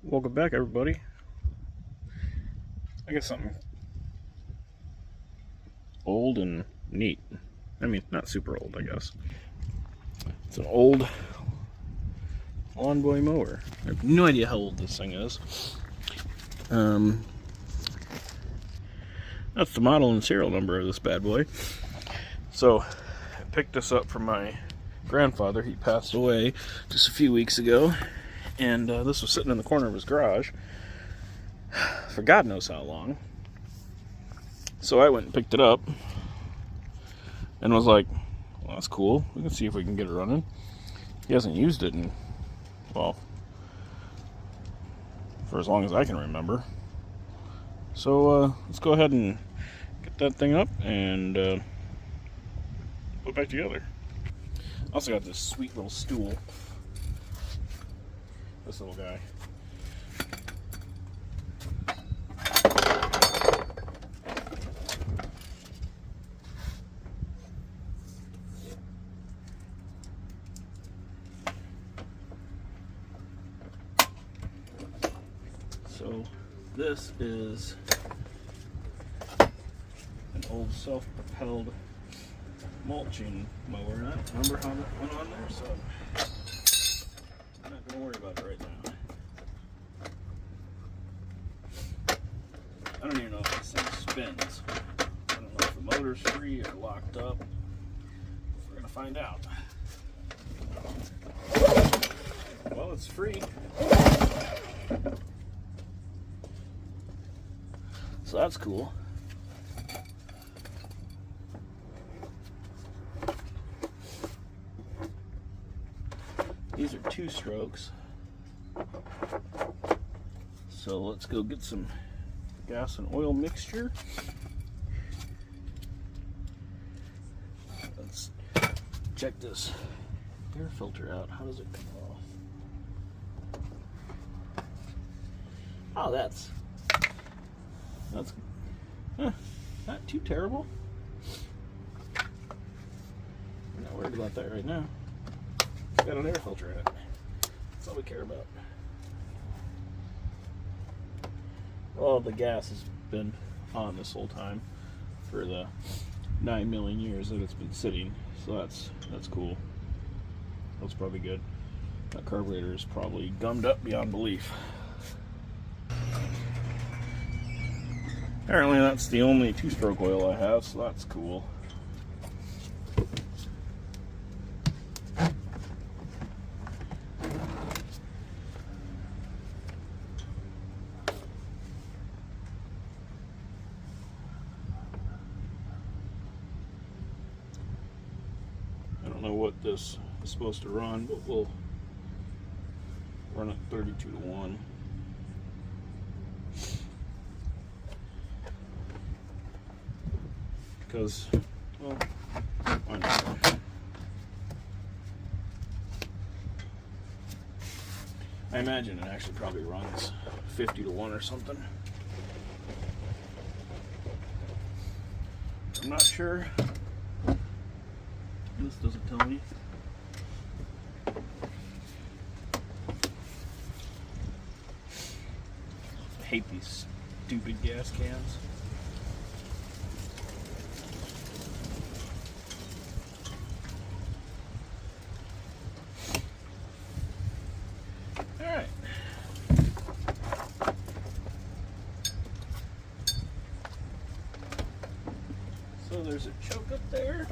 Welcome back, everybody. I got something old and neat. I mean, not super old, I guess. It's an old LawnBoy mower. I have no idea how old this thing is. That's the model and serial number of this bad boy. So, I picked this up from my grandfather. He passed away just a few weeks ago. And this was sitting in the corner of his garage for God knows how long. So I went and picked it up and was like, well, that's cool. We can see if we can get it running. He hasn't used it in, well, for as long as I can remember. So let's go ahead and get that thing up and put it back together. Also got this sweet little stool. This little guy. So this is an old self-propelled mulching mower. I don't remember how that went on there, so I'm not going to worry about it right now. I don't even know if this thing spins. I don't know if the motor's free or locked up. We're going to find out. Well, it's free. So that's cool. These are 2 strokes. So let's go get some gas and oil mixture. Let's check this air filter out. How does it come off? Oh, that's not too terrible. I'm not worried about that right now. It's got an air filter in it. That's all we care about. Well, the gas has been on this whole time for the 9 million years that it's been sitting, so that's cool. That's probably good. That carburetor is probably gummed up beyond belief. Apparently that's the only 2-stroke oil I have, so that's cool. I don't know what this is supposed to run, but we'll run it 32 to 1. Because, well, why not? I imagine it actually probably runs 50 to 1 or something. I'm not sure. This doesn't tell me. I hate these stupid gas cans. Alright. So there's a choke up there.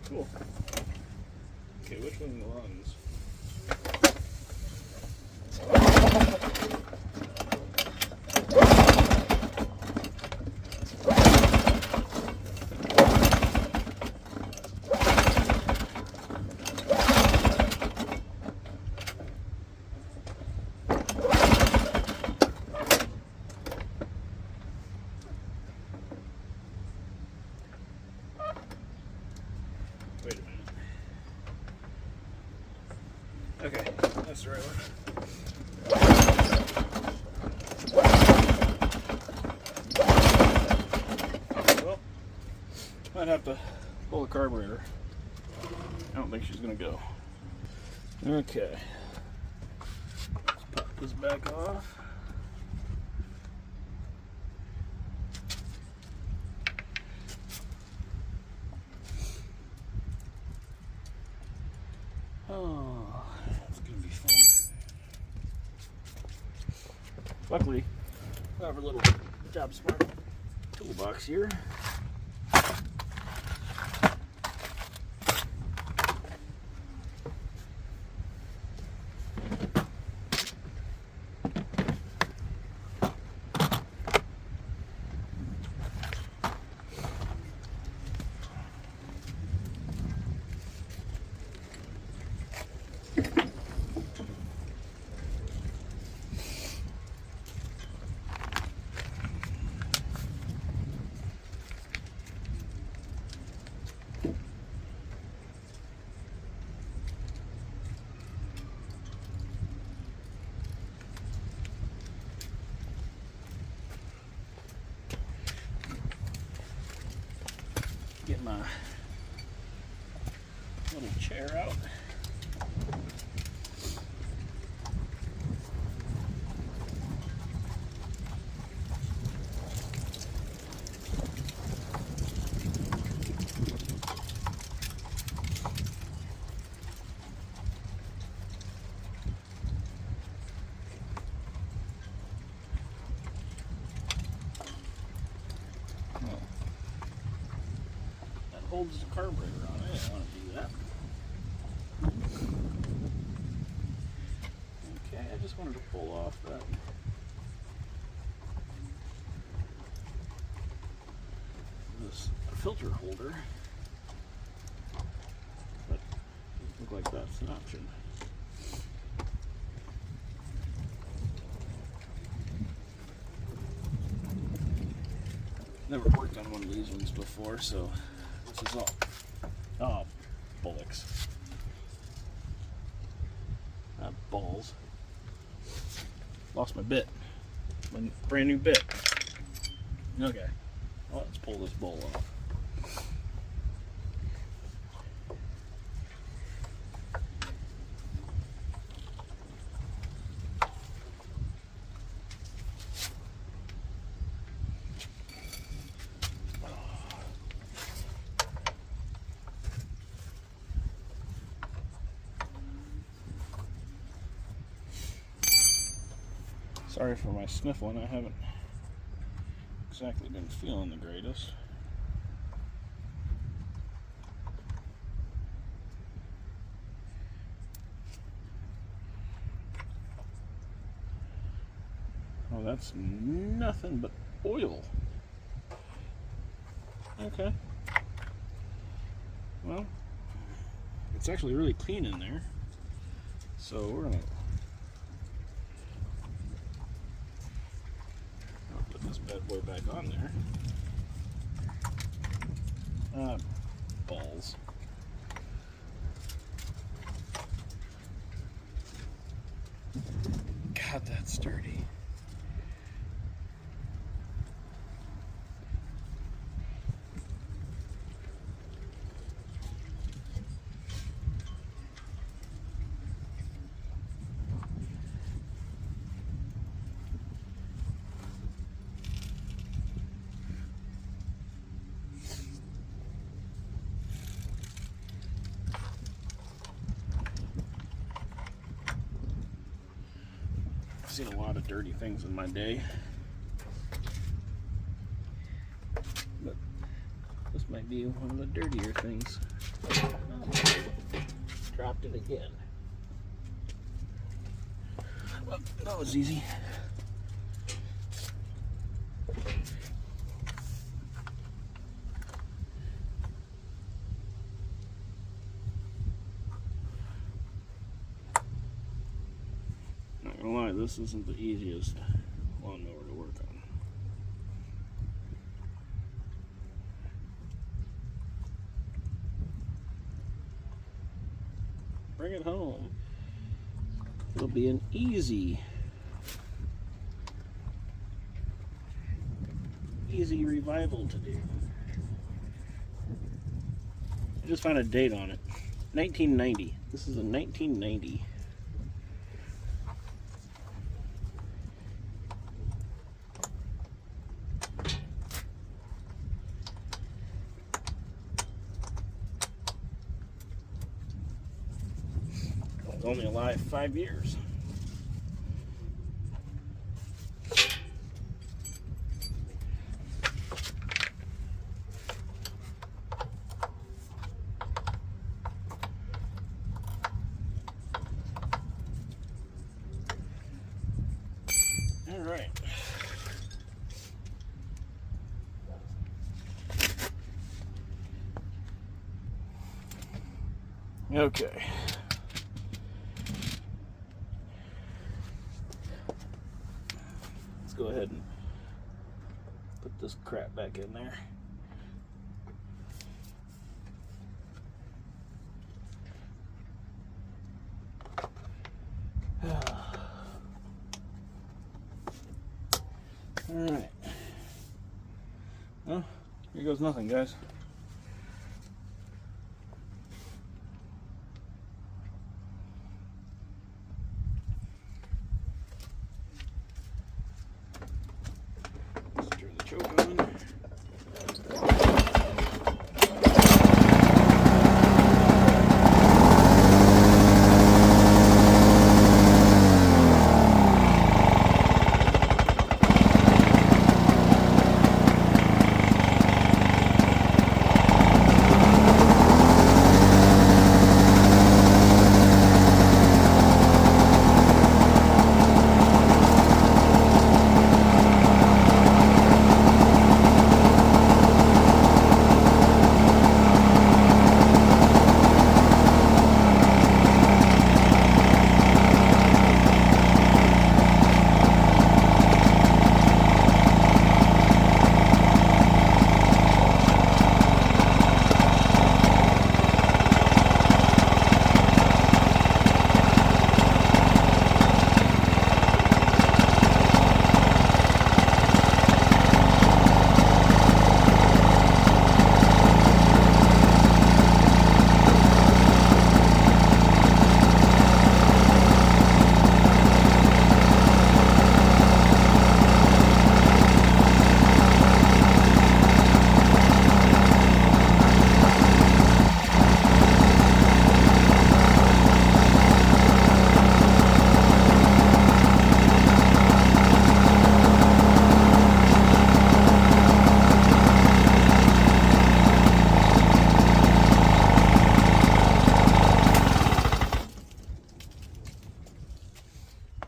Cool. Okay, which one runs? Wait a minute. Okay, that's the right one. Well, Might have to pull the carburetor. I don't think she's gonna go. Okay. Let's pop this back off. Oh, that's gonna be fun. Luckily, I have a little Job Smart toolbox here. Get my little chair out. Holds the carburetor on it. I don't want to do that. Okay, I just wanted to pull off that this filter holder, but it doesn't look like that's an option. Never worked on one of these ones before, so this is all. Oh, bullocks. Balls. Lost my bit. My brand new bit. Okay. Well, let's pull this bowl off. Sorry for my sniffling, I haven't exactly been feeling the greatest. Oh, that's nothing but oil. Okay. Well, it's actually really clean in there. So we're gonna put this bad boy back on there. Balls. God, that's dirty. I've seen a lot of dirty things in my day, but this might be one of the dirtier things. Oh, dropped it again. Well, that was easy. Not gonna lie, this isn't the easiest lawnmower to work on. Bring it home. It'll be an easy revival to do. I just found a date on it. 1990. This is a 1990. It's only alive 5 years. All right. Okay. Let's go ahead and put this crap back in there. All right. Well, here goes nothing, guys. Let's turn the choke on.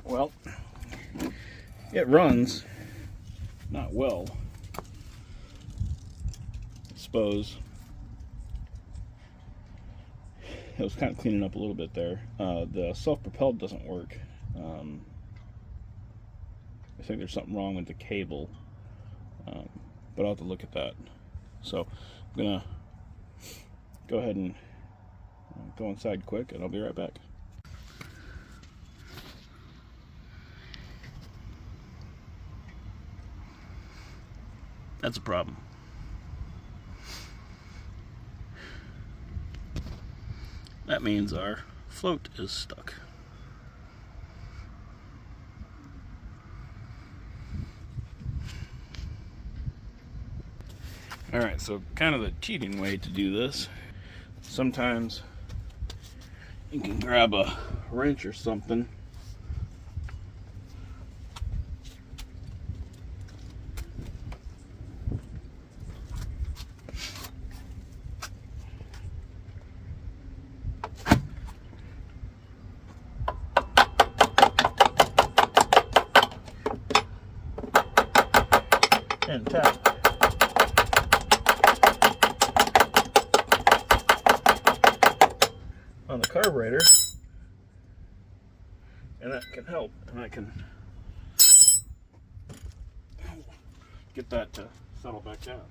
Well, it runs not well, I suppose. It was kind of cleaning up a little bit there. The self-propelled doesn't work. I think there's something wrong with the cable, but I'll have to look at that. So I'm gonna go ahead and go inside quick, and I'll be right back. That's a problem. That means our float is stuck. Alright, so kind of the cheating way to do this. Sometimes you can grab a wrench or something and tap. On the carburetor, and that can help, and I can get that to settle back down.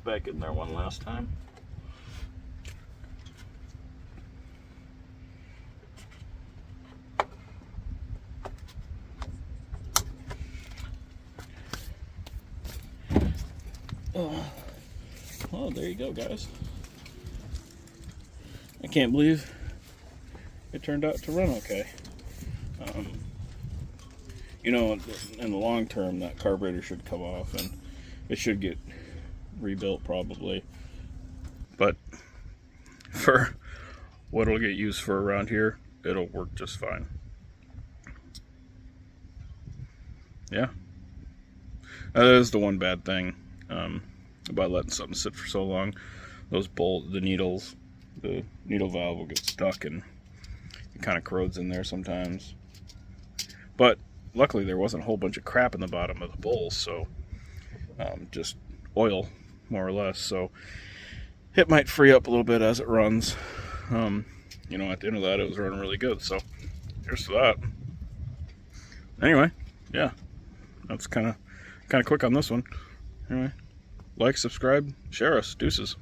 back in there one last time. Oh, there you go, guys. I can't believe it turned out to run okay. You know, in the long term, that carburetor should come off and it should get rebuilt probably. But for what it'll get used for around here, it'll work just fine. Yeah. That is the one bad thing about letting something sit for so long. Those the needle valve will get stuck and it kind of corrodes in there sometimes. But luckily there wasn't a whole bunch of crap in the bottom of the bowl, so just oil more or less, so it might free up a little bit as it runs. You know, at the end of that, it was running really good, so here's to that. Anyway, yeah, that's kind of quick on this one. Anyway, like, subscribe, share us. Deuces.